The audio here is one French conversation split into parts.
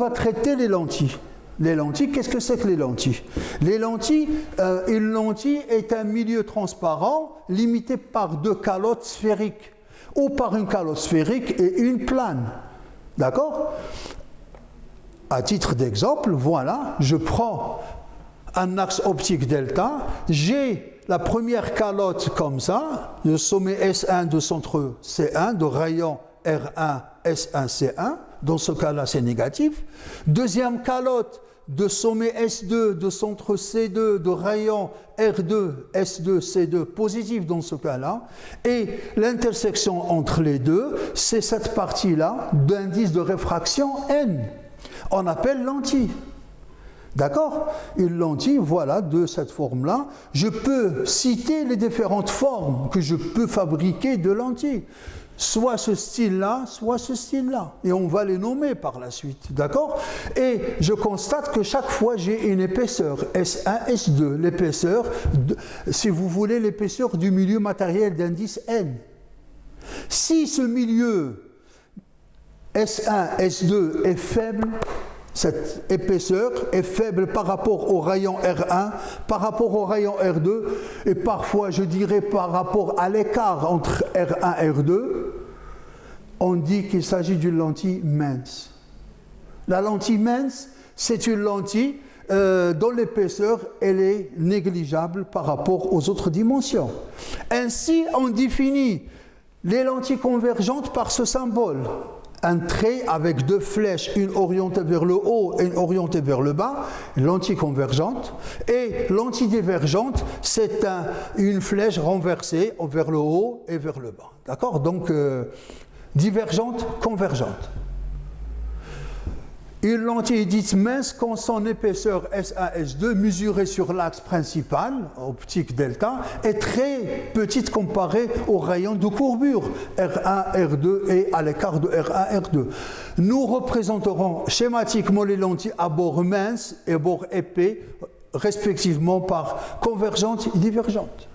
va traiter les lentilles. Les lentilles, qu'est-ce que c'est que les lentilles? Les lentilles, une lentille est un milieu transparent limité par deux calottes sphériques, ou par une calotte sphérique et une plane. D'accord? À titre d'exemple, voilà, je prends un axe optique delta, j'ai la première calotte comme ça, le sommet S1 de centre C1, de rayon R1, S1, C1, dans ce cas-là c'est négatif. Deuxième calotte de sommet S2, de centre C2, de rayon R2, S2, C2, positif dans ce cas-là. Et l'intersection entre les deux, c'est cette partie-là d'indice de réfraction N. On appelle lentille. D'accord? Une lentille, voilà, de cette forme-là. Je peux citer les différentes formes que je peux fabriquer de lentilles. Soit ce style-là, soit ce style-là. Et on va les nommer par la suite. D'accord? Et je constate que chaque fois, j'ai une épaisseur. S1, S2. L'épaisseur, si vous voulez, l'épaisseur du milieu matériel d'indice N. Si ce milieu S1, S2 est faible, cette épaisseur est faible par rapport au rayon R1, par rapport au rayon R2, et parfois, je dirais, par rapport à l'écart entre R1 et R2, on dit qu'il s'agit d'une lentille mince. La lentille mince, c'est une lentille dont l'épaisseur elle est négligeable par rapport aux autres dimensions. Ainsi, on définit les lentilles convergentes par ce symbole. Un trait avec deux flèches, une orientée vers le haut et une orientée vers le bas, lentille convergente. Et lentille divergente, c'est une flèche renversée vers le haut et vers le bas. D'accord? Donc, divergente, convergente. Une lentille dite mince quand son épaisseur S1, S2 mesurée sur l'axe principal, optique delta, est très petite comparée au rayon de courbure R1, R2 et à l'écart de R1, R2. Nous représenterons schématiquement les lentilles à bord mince et bord épais, respectivement par convergente et divergente.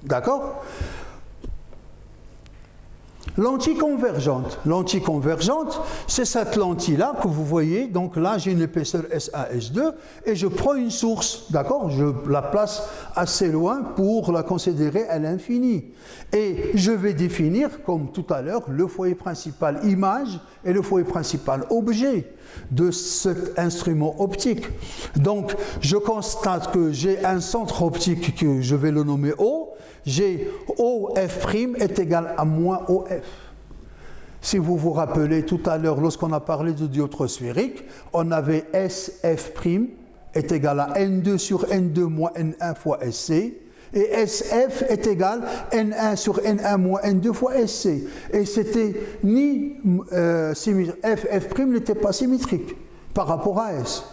D'accord? Lentille convergente. Lentille convergente, c'est cette lentille-là que vous voyez. Donc là, j'ai une épaisseur S1, S2 et je prends une source. D'accord? Je la place assez loin pour la considérer à l'infini. Et je vais définir, comme tout à l'heure, le foyer principal image et le foyer principal objet de cet instrument optique. Donc, je constate que j'ai un centre optique que je vais le nommer O. J'ai OF' est égal à moins OF. Si vous vous rappelez tout à l'heure, lorsqu'on a parlé de dioptre sphérique, on avait SF' est égal à N2 sur N2 moins N1 fois SC, et SF est égal à N1 sur N1 moins N2 fois SC. Et c'était ni symétrique, FF' n'était pas symétrique par rapport à S.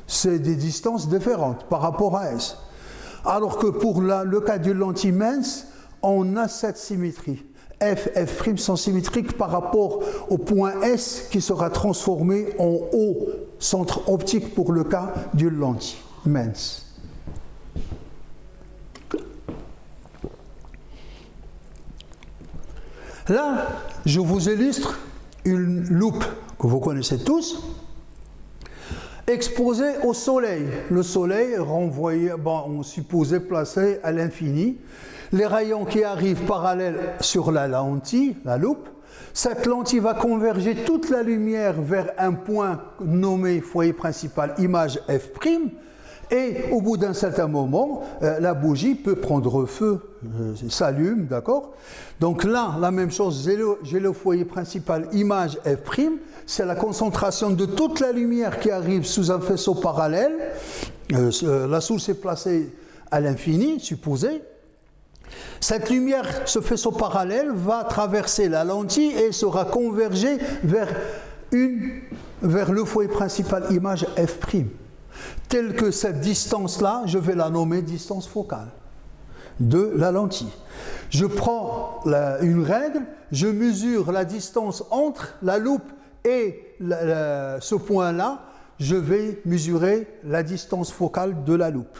C'est des distances différentes par rapport à S. Alors que pour le cas d'une lentille mince, on a cette symétrie. F' sont symétriques par rapport au point S qui sera transformé en O, centre optique pour le cas d'une lentille mince. Là, je vous illustre une loupe que vous connaissez tous, exposée au soleil. Le soleil renvoyé, on supposait placé à l'infini. Les rayons qui arrivent parallèles sur la lentille, la loupe, cette lentille va converger toute la lumière vers un point nommé foyer principal image F', et au bout d'un certain moment, la bougie peut prendre feu, s'allume, d'accord? Donc là, la même chose, j'ai le foyer principal image F', c'est la concentration de toute la lumière qui arrive sous un faisceau parallèle. La source est placée à l'infini, supposé. Cette lumière, ce faisceau parallèle, va traverser la lentille et sera convergée vers le foyer principal image F'. Telle que cette distance-là, je vais la nommer distance focale de la lentille. Je prends une règle, je mesure la distance entre la loupe et ce point-là, je vais mesurer la distance focale de la loupe.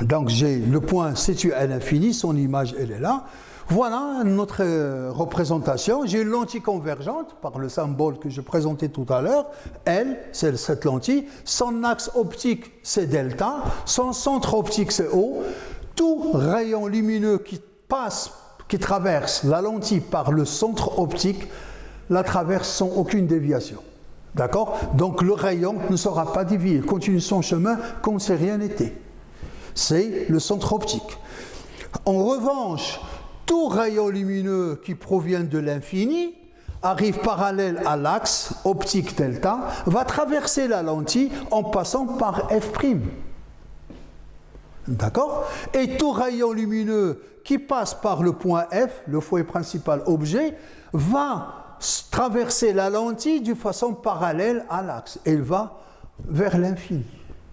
Donc j'ai le point situé à l'infini, son image elle est là. Voilà notre représentation. J'ai une lentille convergente par le symbole que je présentais tout à l'heure. L, c'est cette lentille. Son axe optique, c'est delta. Son centre optique, c'est O. Tout rayon lumineux qui traverse la lentille par le centre optique, la traverse sans aucune déviation. D'accord? Donc le rayon ne sera pas dévié. Il continue son chemin comme si rien n'était. C'est le centre optique. En revanche, tout rayon lumineux qui provient de l'infini arrive parallèle à l'axe optique delta, va traverser la lentille en passant par F'. D'accord? Et tout rayon lumineux qui passe par le point F, le foyer principal objet, va traverser la lentille de façon parallèle à l'axe. Et il va vers l'infini.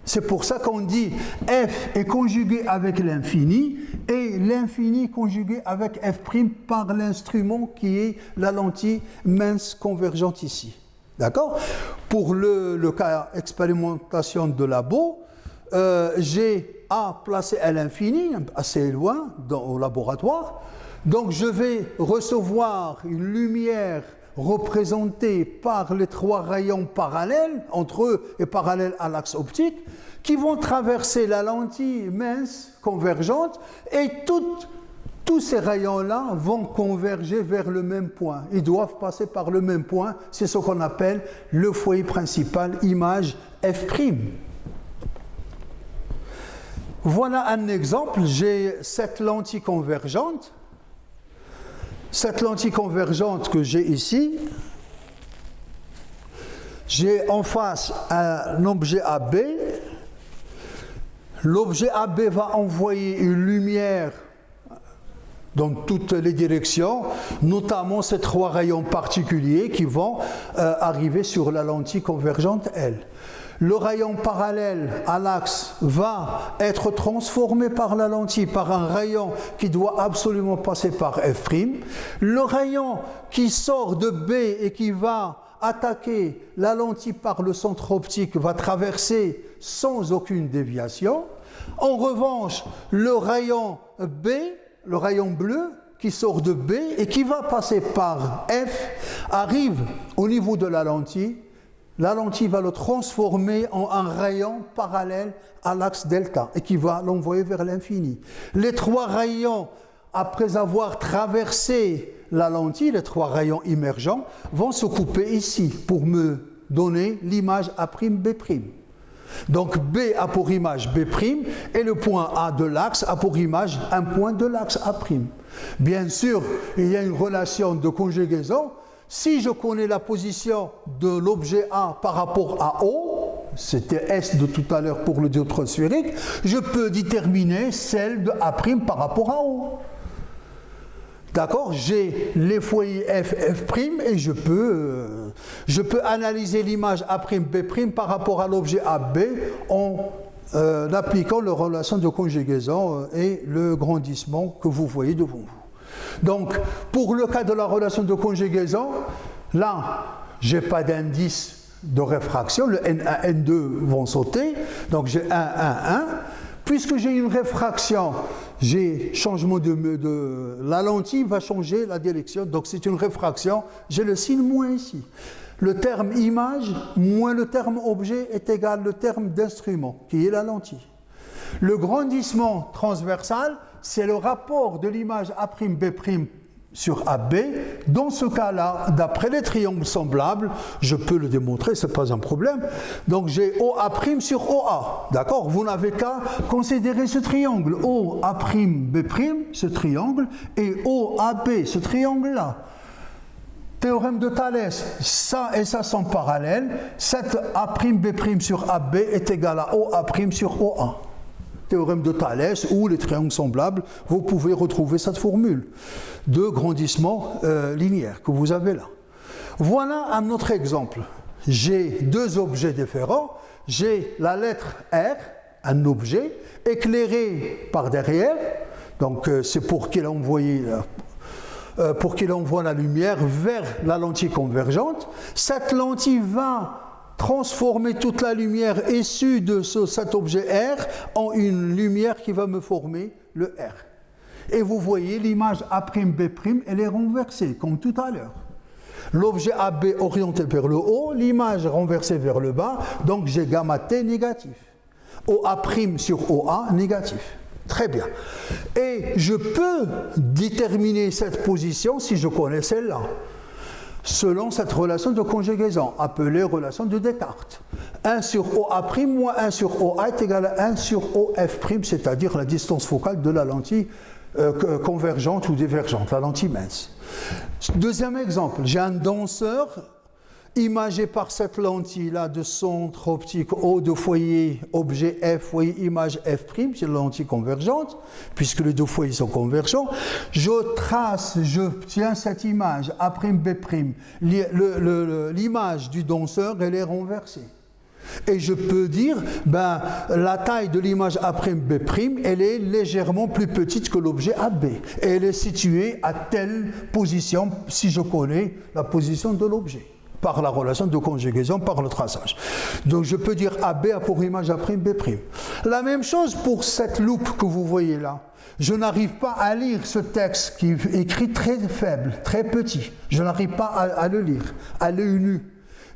C'est pour ça qu'on dit F est conjugué avec l'infini et l'infini conjugué avec F' par l'instrument qui est la lentille mince convergente ici. D'accord? Pour le cas expérimentation de labo, j'ai A placé à l'infini, assez loin au laboratoire. Donc je vais recevoir une lumière représentée par les trois rayons parallèles, entre eux et parallèles à l'axe optique, qui vont traverser la lentille mince convergente et tous ces rayons-là vont converger vers le même point. Ils doivent passer par le même point. C'est ce qu'on appelle le foyer principal, image F'. Voilà un exemple. J'ai cette lentille convergente. Cette lentille convergente que j'ai ici, j'ai en face un objet AB. L'objet AB va envoyer une lumière dans toutes les directions, notamment ces trois rayons particuliers qui vont arriver sur la lentille convergente L. Le rayon parallèle à l'axe va être transformé par la lentille par un rayon qui doit absolument passer par F'. Le rayon qui sort de B et qui va attaquer la lentille par le centre optique va traverser sans aucune déviation. En revanche, le rayon B, le rayon bleu qui sort de B et qui va passer par F, arrive au niveau de la lentille. La lentille va le transformer en un rayon parallèle à l'axe delta et qui va l'envoyer vers l'infini. Les trois rayons, après avoir traversé la lentille, les trois rayons émergents, vont se couper ici pour me donner l'image A'B'. Donc B a pour image B' et le point A de l'axe a pour image un point de l'axe A'. Bien sûr, il y a une relation de conjugaison. Si je connais la position de l'objet A par rapport à O, c'était S de tout à l'heure pour le dioptre sphérique, je peux déterminer celle de A' par rapport à O. D'accord? J'ai les foyers F, F' et je peux analyser l'image A'B' par rapport à l'objet AB en appliquant la relation de conjugaison et le grandissement que vous voyez devant vous. Donc, pour le cas de la relation de conjugaison, là, je n'ai pas d'indice de réfraction, le N1, N2 vont sauter, donc j'ai 1, 1, 1. Puisque j'ai une réfraction, j'ai changement la lentille va changer la direction, donc c'est une réfraction, j'ai le signe moins ici. Le terme image moins le terme objet est égal au terme d'instrument, qui est la lentille. Le grandissement transversal, c'est le rapport de l'image A'B' sur AB. Dans ce cas-là, d'après les triangles semblables, je peux le démontrer, ce n'est pas un problème. Donc j'ai OA' sur OA. D'accord? Vous n'avez qu'à considérer ce triangle. OA'B', ce triangle, et OAB, ce triangle-là. Théorème de Thalès, ça et ça sont parallèles. Cet A'B' sur AB est égal à OA' sur OA. Théorème de Thalès ou les triangles semblables, vous pouvez retrouver cette formule de grandissement linéaire que vous avez là. Voilà un autre exemple. J'ai deux objets différents. J'ai la lettre R, un objet, éclairé par derrière. Donc c'est pour qu'il envoie la lumière vers la lentille convergente. Cette lentille va transformer toute la lumière issue de cet objet R en une lumière qui va me former le R. Et vous voyez l'image A'B', elle est renversée, comme tout à l'heure. L'objet AB orienté vers le haut, l'image renversée vers le bas, donc j'ai gamma T négatif. OA' sur OA négatif. Très bien. Et je peux déterminer cette position si je connais celle-là, selon cette relation de conjugaison, appelée relation de Descartes. 1 sur OA' moins 1 sur OA est égal à 1 sur OF', c'est-à-dire la distance focale de la lentille convergente ou divergente, la lentille mince. Deuxième exemple, j'ai un danseur imagé par cette lentille-là de centre optique O de foyer objet F, foyer image F', c'est la lentille convergente, puisque les deux foyers sont convergents. Je trace, je tiens cette image A'B', l'image du danseur, elle est renversée. Et je peux dire, la taille de l'image A'B', elle est légèrement plus petite que l'objet AB. Et elle est située à telle position, si je connais la position de l'objet, par la relation de conjugaison, par le traçage. Donc je peux dire AB a pour image A'B'. La même chose pour cette loupe que vous voyez là. Je n'arrive pas à lire ce texte qui est écrit très faible, très petit. Je n'arrive pas à le lire, à l'œil nu.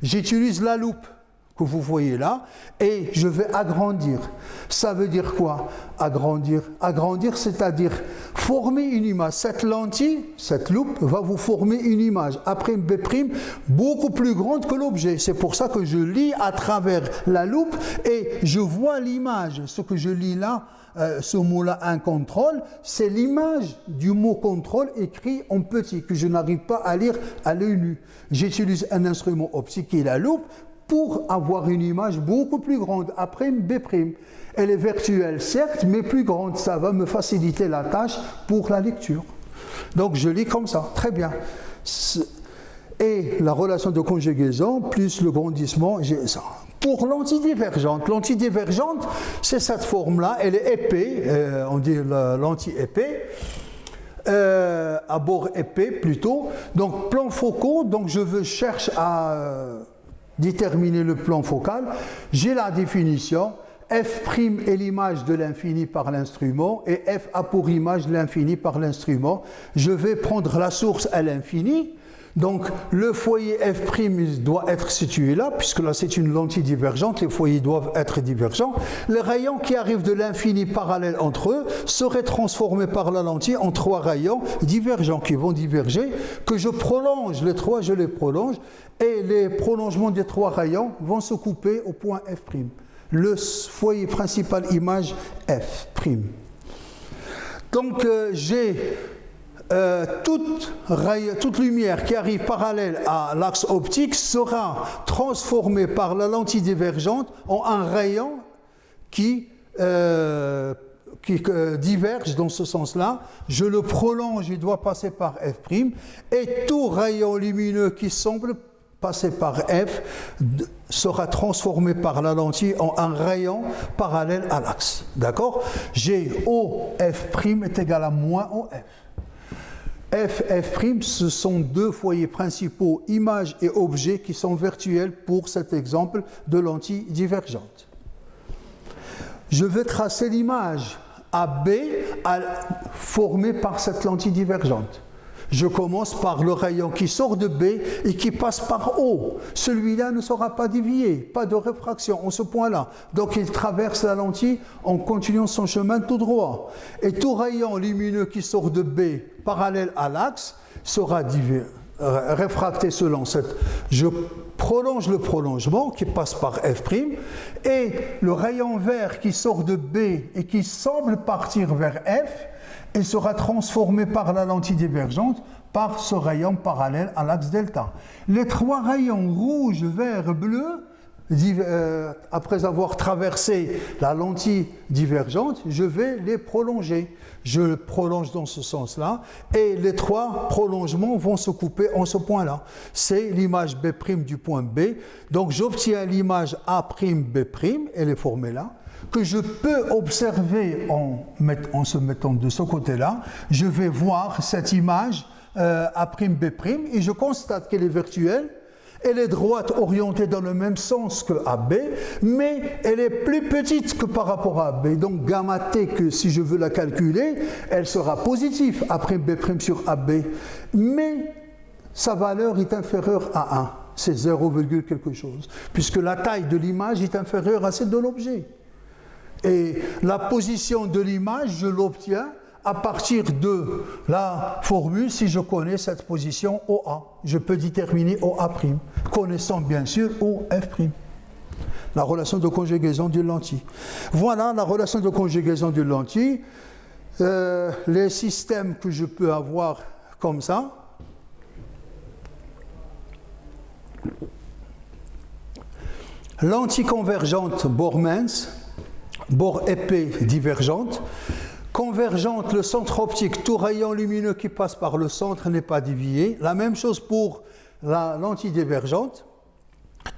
J'utilise la loupe que vous voyez là, et je vais agrandir. Ça veut dire quoi, agrandir? Agrandir, c'est-à-dire former une image. Cette lentille, cette loupe, va vous former une image A'B' beaucoup plus grande que l'objet. C'est pour ça que je lis à travers la loupe et je vois l'image. Ce que je lis là, ce mot-là, un contrôle, c'est l'image du mot contrôle écrit en petit, que je n'arrive pas à lire à l'œil nu. J'utilise un instrument optique qui est la loupe, pour avoir une image beaucoup plus grande, A'B'. Elle est virtuelle, certes, mais plus grande. Ça va me faciliter la tâche pour la lecture. Donc je lis comme ça, très bien. Et la relation de conjugaison plus le grandissement, j'ai ça. Pour l'antidivergente, c'est cette forme-là, elle est épais, on dit l'anti-épais. À bord épais plutôt. Donc plan focaux, donc je cherche à déterminer le plan focal. J'ai la définition. F' est l'image de l'infini par l'instrument et F a pour image l'infini par l'instrument. Je vais prendre la source à l'infini. Donc le foyer F' doit être situé là, puisque là c'est une lentille divergente, les foyers doivent être divergents. Les rayons qui arrivent de l'infini parallèle entre eux seraient transformés par la lentille en trois rayons divergents qui vont diverger, que je prolonge, les trois je les prolonge, et les prolongements des trois rayons vont se couper au point F'. Le foyer principal image F'. Donc j'ai toute lumière qui arrive parallèle à l'axe optique sera transformée par la lentille divergente en un rayon qui diverge dans ce sens-là. Je le prolonge, il doit passer par F', et tout rayon lumineux qui semble passer par F sera transformé par la lentille en un rayon parallèle à l'axe. D'accord? J'ai OF' est égal à moins OF. F', ce sont deux foyers principaux, images et objets, qui sont virtuels pour cet exemple de lentille divergente. Je vais tracer l'image AB formée par cette lentille divergente. Je commence par le rayon qui sort de B et qui passe par O. Celui-là ne sera pas dévié, pas de réfraction en ce point-là. Donc il traverse la lentille en continuant son chemin tout droit. Et tout rayon lumineux qui sort de B parallèle à l'axe sera réfracté selon cette... Je prolonge le prolongement qui passe par F', et le rayon vert qui sort de B et qui semble partir vers F, il sera transformé par la lentille divergente par ce rayon parallèle à l'axe delta. Les trois rayons rouge, vert, bleu, après avoir traversé la lentille divergente, je vais les prolonger. Je le prolonge dans ce sens-là et les trois prolongements vont se couper en ce point-là. C'est l'image B' du point B. Donc j'obtiens l'image A'B', elle est formée là, que je peux observer en se mettant de ce côté-là. Je vais voir cette image A'B' et je constate qu'elle est virtuelle Elle est droite orientée dans le même sens que AB, mais elle est plus petite que par rapport à AB. Donc gamma T, que si je veux la calculer, elle sera positive A'B' sur AB. Mais sa valeur est inférieure à 1. C'est 0, quelque chose. Puisque la taille de l'image est inférieure à celle de l'objet. Et la position de l'image, je l'obtiens à partir de la formule, si je connais cette position OA. Je peux déterminer OA', connaissant bien sûr OF'. La relation de conjugaison d'une lentille. Voilà la relation de conjugaison d'une lentille. Les systèmes que je peux avoir comme ça. Lentille convergente, bord mince, bord épais, divergente. Convergente, le centre optique, tout rayon lumineux qui passe par le centre n'est pas dévié. La même chose pour la lentille divergente.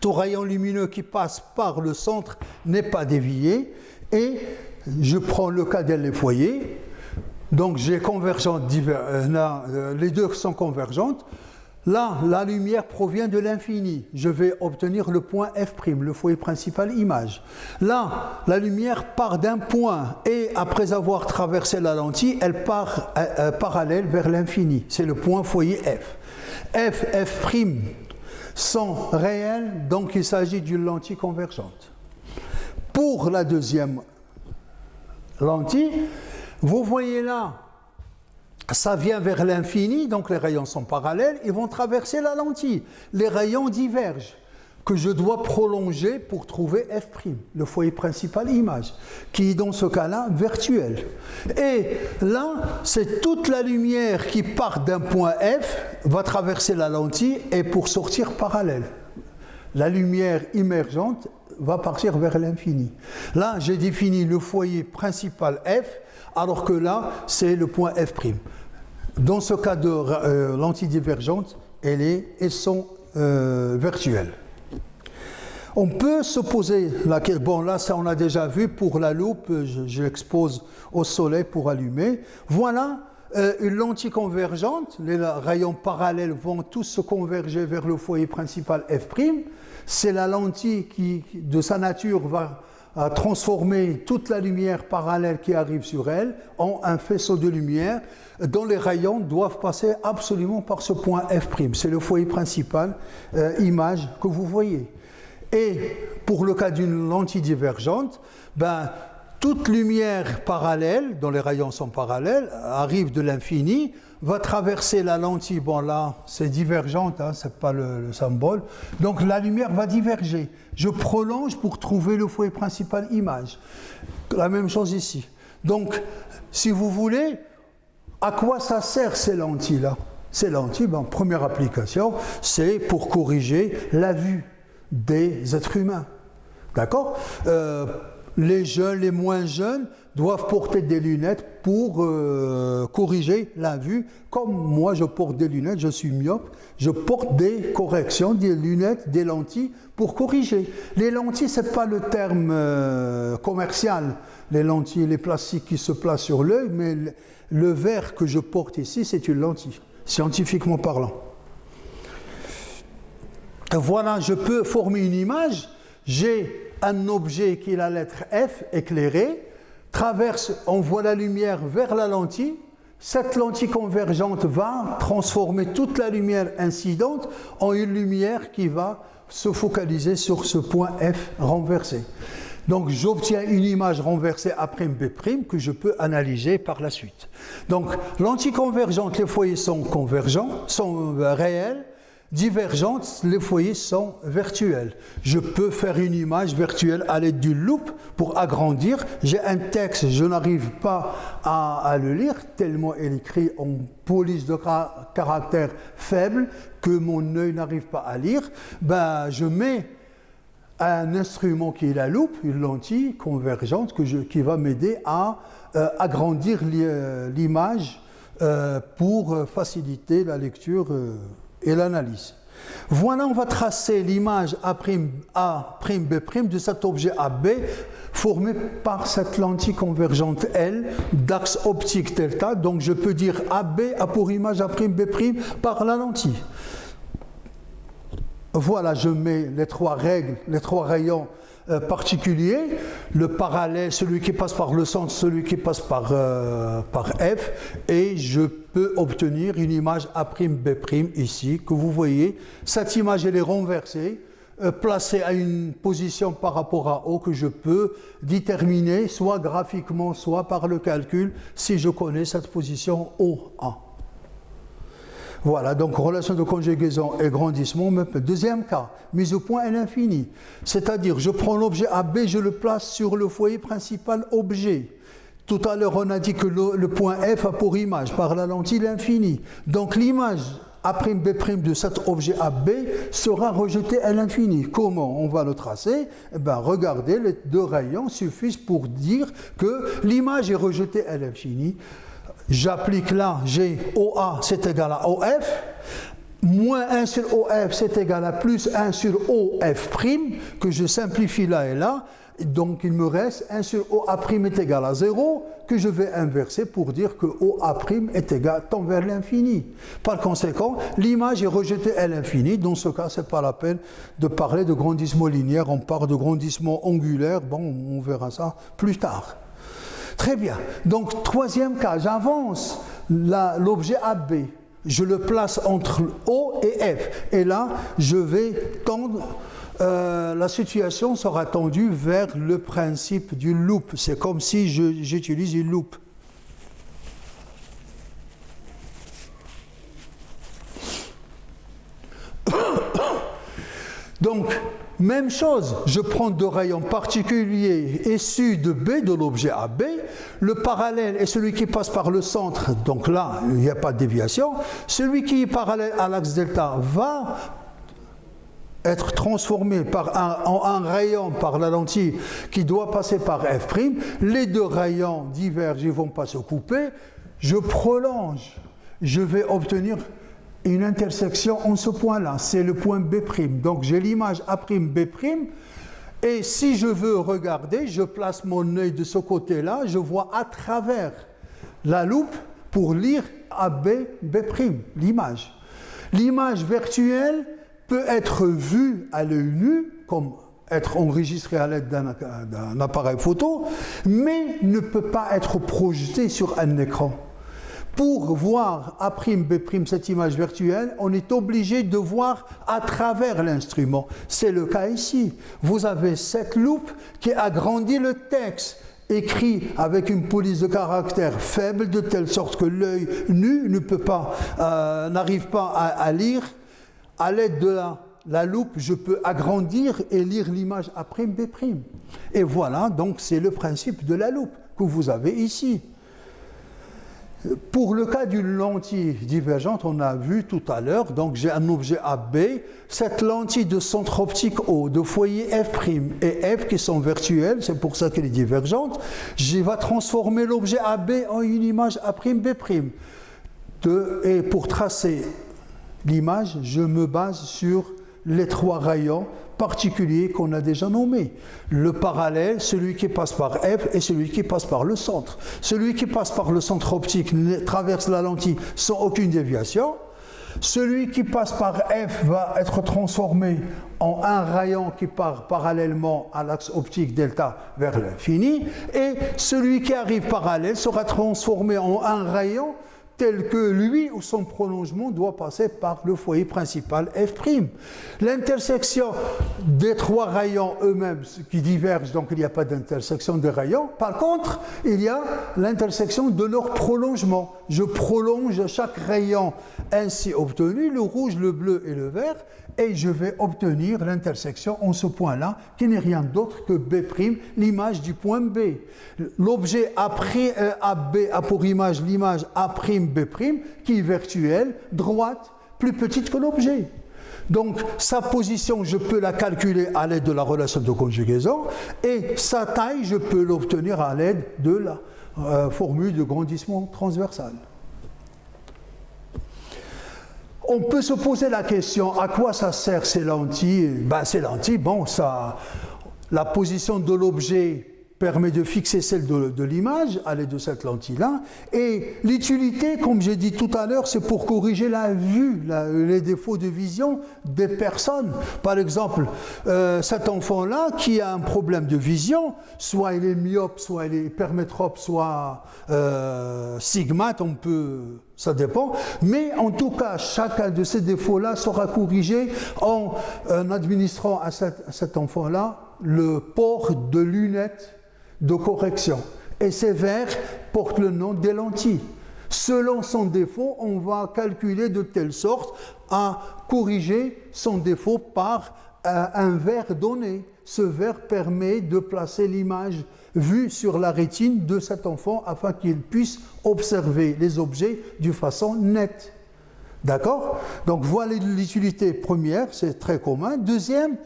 Tout rayon lumineux qui passe par le centre n'est pas dévié. Et je prends le cas des foyers. Donc j'ai convergente, les deux sont convergentes. Là, la lumière provient de l'infini. Je vais obtenir le point F', le foyer principal image. Là, la lumière part d'un point et après avoir traversé la lentille, elle part parallèle vers l'infini. C'est le point foyer F. F' sont réels, donc il s'agit d'une lentille convergente. Pour la deuxième lentille, vous voyez là, ça vient vers l'infini, donc les rayons sont parallèles, ils vont traverser la lentille. Les rayons divergent, que je dois prolonger pour trouver F', le foyer principal image, qui est dans ce cas-là virtuel. Et là, c'est toute la lumière qui part d'un point F, va traverser la lentille et pour sortir parallèle. La lumière émergente va partir vers l'infini. Là, j'ai défini le foyer principal F, alors que là, c'est le point F'. Dans ce cas de lentille divergente, elles sont virtuelles. On peut se poser la question, bon là, ça on a déjà vu pour la loupe, je l'expose au soleil pour allumer. Voilà une lentille convergente, les rayons parallèles vont tous se converger vers le foyer principal F'. C'est la lentille qui, de sa nature, va transformer toute la lumière parallèle qui arrive sur elle en un faisceau de lumière dont les rayons doivent passer absolument par ce point F'. C'est le foyer principal image que vous voyez. Et pour le cas d'une lentille divergente, toute lumière parallèle, dont les rayons sont parallèles, arrive de l'infini, va traverser la lentille. Bon là, c'est divergente, hein, c'est pas le symbole. Donc la lumière va diverger. Je prolonge pour trouver le foyer principal image. La même chose ici. Donc, si vous voulez, à quoi ça sert ces lentilles-là? Ces lentilles, première application, c'est pour corriger la vue des êtres humains. D'accord? Les jeunes, les moins jeunes doivent porter des lunettes pour corriger la vue. Comme moi, je porte des lunettes, je suis myope, je porte des corrections, des lunettes, des lentilles pour corriger. Les lentilles, ce n'est pas le terme commercial, les lentilles, les plastiques qui se placent sur l'œil, mais le verre que je porte ici, c'est une lentille, scientifiquement parlant. Voilà, je peux former une image, j'ai un objet qui est la lettre F éclairée, traverse, on voit la lumière vers la lentille, cette lentille convergente va transformer toute la lumière incidente en une lumière qui va se focaliser sur ce point F renversé. Donc j'obtiens une image renversée A'B' que je peux analyser par la suite. Donc lentille convergente, les foyers sont convergents, sont réels. Divergentes, les foyers sont virtuels. Je peux faire une image virtuelle à l'aide d'une loupe pour agrandir. J'ai un texte, je n'arrive pas à le lire, tellement il est écrit en police de caractère faible que mon œil n'arrive pas à lire. Je mets un instrument qui est la loupe, une lentille convergente qui va m'aider à agrandir l'image pour faciliter la lecture et l'analyse. Voilà, on va tracer l'image A'B' de cet objet AB formé par cette lentille convergente L d'axe optique delta. Donc je peux dire AB a pour image A'B' par la lentille. voilà, je mets les trois règles, les trois rayons particuliers, le parallèle, celui qui passe par le centre, celui qui passe par F, et je peux obtenir une image A'B' ici, que vous voyez. Cette image, elle est renversée, placée à une position par rapport à O que je peux déterminer, soit graphiquement, soit par le calcul, si je connais cette position OA. Voilà, donc relation de conjugaison et grandissement. Deuxième cas, mise au point à l'infini. C'est-à-dire, je prends l'objet AB, je le place sur le foyer principal objet. Tout à l'heure, on a dit que le point F a pour image, par la lentille, l'infini. Donc l'image A'B' de cet objet AB sera rejetée à l'infini. Comment on va le tracer? Eh bien, regardez, les deux rayons suffisent pour dire que l'image est rejetée à l'infini. J'applique là, j'ai OA, c'est égal à OF, moins 1 sur OF, c'est égal à plus 1 sur OF', que je simplifie là et là. Donc il me reste 1 sur OA' est égal à 0, que je vais inverser pour dire que OA' est égal, tend vers l'infini. Par conséquent, l'image est rejetée à l'infini. Dans ce cas, ce n'est pas la peine de parler de grandissement linéaire, on parle de grandissement angulaire. Bon, on verra ça plus tard. Très bien. Donc, troisième cas, j'avance l'objet AB. Je le place entre O et F. Et là, je vais tendre, la situation sera tendue vers le principe du loop. C'est comme si j'utilise une loupe. Donc, même chose, je prends deux rayons particuliers issus de B, de l'objet AB. Le parallèle est celui qui passe par le centre, donc là, il n'y a pas de déviation. Celui qui est parallèle à l'axe delta va être transformé en un rayon par la lentille qui doit passer par F'. Les deux rayons divergent, ils ne vont pas se couper. Je prolonge, je vais obtenir une intersection en ce point-là, c'est le point B'. Donc j'ai l'image A'B', et si je veux regarder, je place mon œil de ce côté-là, je vois à travers la loupe pour lire A'B', l'image. L'image virtuelle peut être vue à l'œil nu, comme être enregistrée à l'aide d'un appareil photo, mais ne peut pas être projetée sur un écran. Pour voir A'B', cette image virtuelle, on est obligé de voir à travers l'instrument. C'est le cas ici. Vous avez cette loupe qui agrandit le texte, écrit avec une police de caractère faible, de telle sorte que l'œil nu n'arrive pas à lire. À l'aide de la loupe, je peux agrandir et lire l'image A'B'. Et voilà, donc c'est le principe de la loupe que vous avez ici. Pour le cas d'une lentille divergente, on a vu tout à l'heure, donc j'ai un objet AB, cette lentille de centre optique O, de foyer F' et F qui sont virtuelles, c'est pour ça qu'elle est divergente, je vais transformer l'objet AB en une image A'B'. Et pour tracer l'image, je me base sur les trois rayons particuliers qu'on a déjà nommés. Le parallèle, celui qui passe par F et celui qui passe par le centre. Celui qui passe par le centre optique traverse la lentille sans aucune déviation. Celui qui passe par F va être transformé en un rayon qui part parallèlement à l'axe optique delta vers l'infini. Et celui qui arrive parallèle sera transformé en un rayon tel que lui ou son prolongement doit passer par le foyer principal F'. L'intersection des trois rayons eux-mêmes qui divergent, donc il n'y a pas d'intersection des rayons. Par contre, il y a l'intersection de leur prolongement. Je prolonge chaque rayon ainsi obtenu, le rouge, le bleu et le vert, et je vais obtenir l'intersection en ce point-là, qui n'est rien d'autre que B', l'image du point B. L'objet AB a pour image l'image A'B', qui est virtuelle, droite, plus petite que l'objet. Donc, sa position, je peux la calculer à l'aide de la relation de conjugaison, et sa taille, je peux l'obtenir à l'aide de la formule de grandissement transversal. On peut se poser la question, à quoi ça sert ces lentilles? Ces lentilles, bon, la position de l'objet permet de fixer celle de l'image à l'aide de cette lentille-là. Et l'utilité, comme j'ai dit tout à l'heure, c'est pour corriger la vue, les défauts de vision des personnes. Par exemple, cet enfant-là qui a un problème de vision, soit il est myope, soit il est hypermétrope, soit stigmate, ça dépend. Mais en tout cas, chacun de ces défauts-là sera corrigé en administrant à cet enfant-là le port de lunettes de correction. Et ces verres portent le nom des lentilles. Selon son défaut, on va calculer de telle sorte à corriger son défaut par un verre donné. Ce verre permet de placer l'image vue sur la rétine de cet enfant afin qu'il puisse observer les objets d'une façon nette. D'accord? Donc voilà l'utilité première, c'est très commun. Deuxième,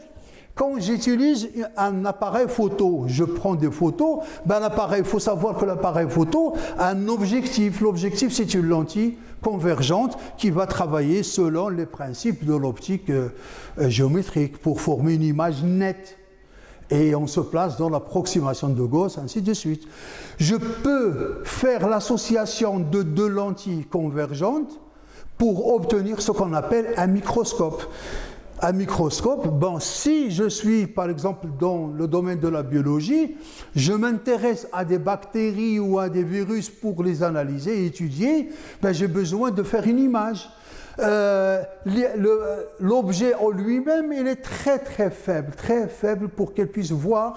quand j'utilise un appareil photo, je prends des photos, il faut savoir que l'appareil photo a un objectif. L'objectif, c'est une lentille convergente qui va travailler selon les principes de l'optique géométrique pour former une image nette. Et on se place dans l'approximation de Gauss, ainsi de suite. Je peux faire l'association de deux lentilles convergentes pour obtenir ce qu'on appelle un microscope. Un microscope, si je suis par exemple dans le domaine de la biologie, je m'intéresse à des bactéries ou à des virus pour les analyser et étudier, j'ai besoin de faire une image. L'objet en lui-même, il est très faible pour qu'elle puisse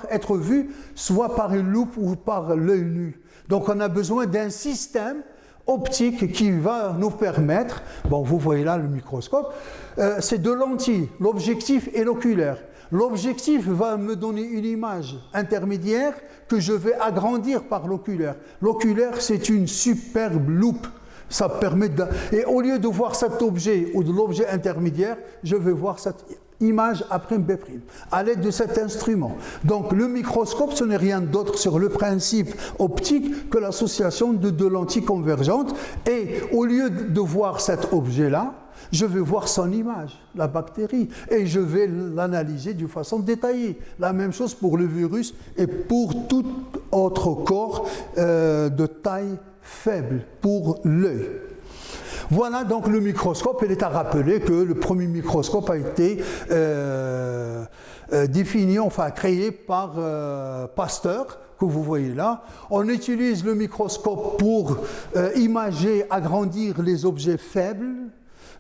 être vu soit par une loupe ou par l'œil nu. Donc on a besoin d'un système optique qui va nous permettre, vous voyez là le microscope, c'est deux lentilles, l'objectif et l'oculaire. L'objectif va me donner une image intermédiaire que je vais agrandir par l'oculaire. L'oculaire, c'est une superbe loupe. Ça permet et au lieu de voir cet objet ou de l'objet intermédiaire, je vais voir cette image A', B', à l'aide de cet instrument. Donc le microscope, ce n'est rien d'autre sur le principe optique que l'association de deux lentilles convergentes. Et au lieu de voir cet objet-là, je vais voir son image, la bactérie, et je vais l'analyser d'une façon détaillée. La même chose pour le virus et pour tout autre corps de taille faible pour l'œil. Voilà donc le microscope. Il est à rappeler que le premier microscope a été créé par Pasteur, que vous voyez là. On utilise le microscope pour imager, agrandir les objets faibles,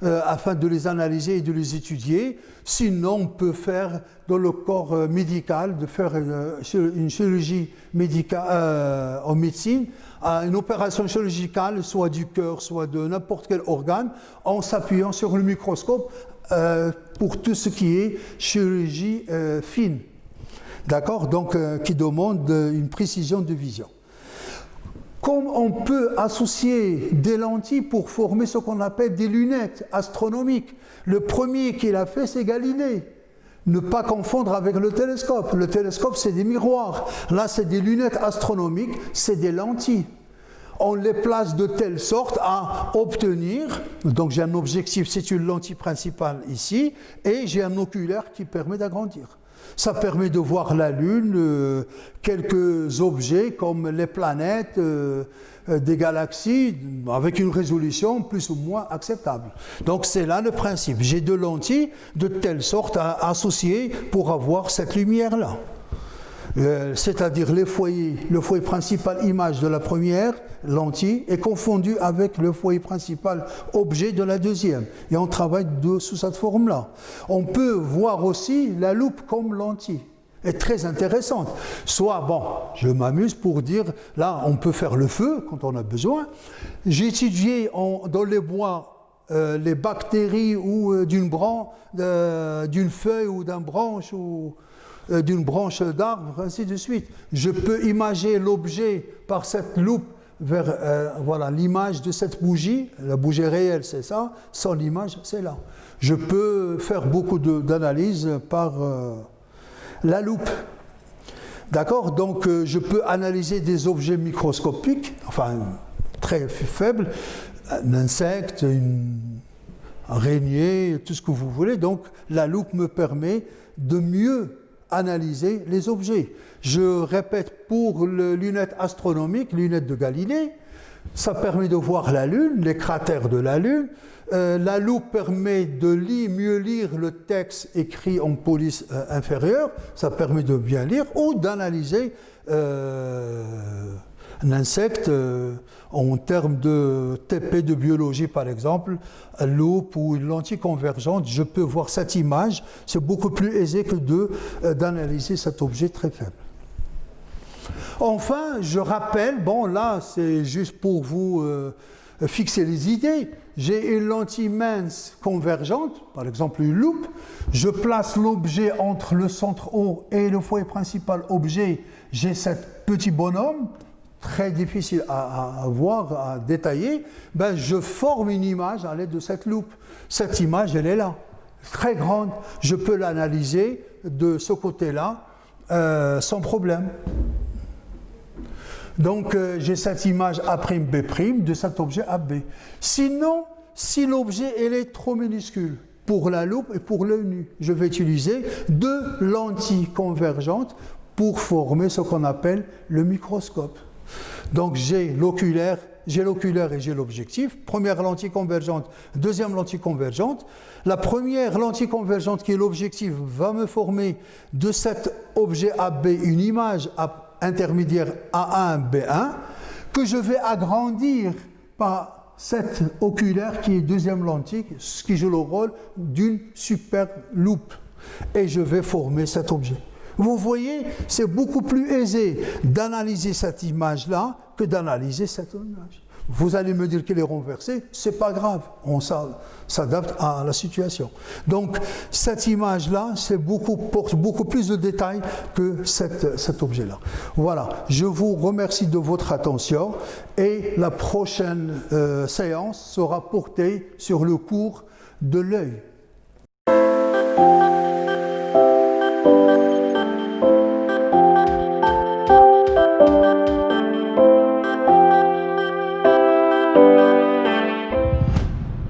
afin de les analyser et de les étudier. Sinon, on peut faire dans le corps médical, de faire une chirurgie médicale en médecine, une opération chirurgicale, soit du cœur, soit de n'importe quel organe, en s'appuyant sur le microscope pour tout ce qui est chirurgie fine. D'accord? Donc, qui demande une précision de vision. Comme on peut associer des lentilles pour former ce qu'on appelle des lunettes astronomiques. Le premier qui l'a fait, c'est Galilée. Ne pas confondre avec le télescope. Le télescope, c'est des miroirs. Là, c'est des lunettes astronomiques, c'est des lentilles. On les place de telle sorte à obtenir, donc j'ai un objectif, c'est une lentille principale ici, et j'ai un oculaire qui permet d'agrandir. Ça permet de voir la Lune, quelques objets comme les planètes, des galaxies, avec une résolution plus ou moins acceptable. Donc c'est là le principe. J'ai deux lentilles de telle sorte à associer pour avoir cette lumière-là. C'est-à-dire le foyer principal image de la première lentille est confondu avec le foyer principal objet de la deuxième. Et on travaille sous cette forme-là. On peut voir aussi la loupe comme lentille. Est très intéressante. Soit, je m'amuse pour dire, là, on peut faire le feu quand on a besoin. J'ai étudié dans les bois les bactéries ou d'une feuille ou d'une branche ou d'une branche d'arbre, ainsi de suite. Je peux imager l'objet par cette loupe vers l'image de cette bougie. La bougie réelle, c'est ça. Sans l'image, c'est là. Je peux faire beaucoup d'analyses par la loupe. D'accord? Donc, je peux analyser des objets microscopiques, très faibles, un insecte, une araignée, tout ce que vous voulez. Donc, la loupe me permet de mieux analyser les objets. Je répète, pour les lunettes astronomiques, lunettes de Galilée, ça permet de voir la Lune, les cratères de la Lune. La loupe permet de mieux lire le texte écrit en police inférieure, ça permet de bien lire, ou d'analyser un insecte en termes de TP de biologie par exemple, loupe ou une lentille convergente, je peux voir cette image, c'est beaucoup plus aisé que d'analyser cet objet très faible. Enfin, je rappelle, bon là c'est juste pour vous fixer les idées, j'ai une lentille mince convergente, par exemple une loupe, je place l'objet entre le centre haut et le foyer principal objet, j'ai ce petit bonhomme, très difficile à voir, à détailler, ben je forme une image à l'aide de cette loupe. Cette image, elle est là, très grande, je peux l'analyser de ce côté-là sans problème. Donc j'ai cette image A'B' de cet objet AB. Sinon, si l'objet elle est trop minuscule pour la loupe et pour l'œil nu, je vais utiliser 2 lentilles convergentes pour former ce qu'on appelle le microscope. Donc j'ai l'oculaire et j'ai l'objectif. Première lentille convergente, deuxième lentille convergente. La première lentille convergente qui est l'objectif va me former de cet objet AB une image intermédiaire A1, B1 que je vais agrandir par cette oculaire qui est deuxième lentille, ce qui joue le rôle d'une super loupe. Et je vais former cet objet. Vous voyez, c'est beaucoup plus aisé d'analyser cette image-là que d'analyser cette image. Vous allez me dire qu'elle est renversée, c'est pas grave, on s'adapte à la situation. Donc, cette image-là, porte beaucoup plus de détails que cet objet-là. Voilà, je vous remercie de votre attention et la prochaine séance sera portée sur le cours de l'œil.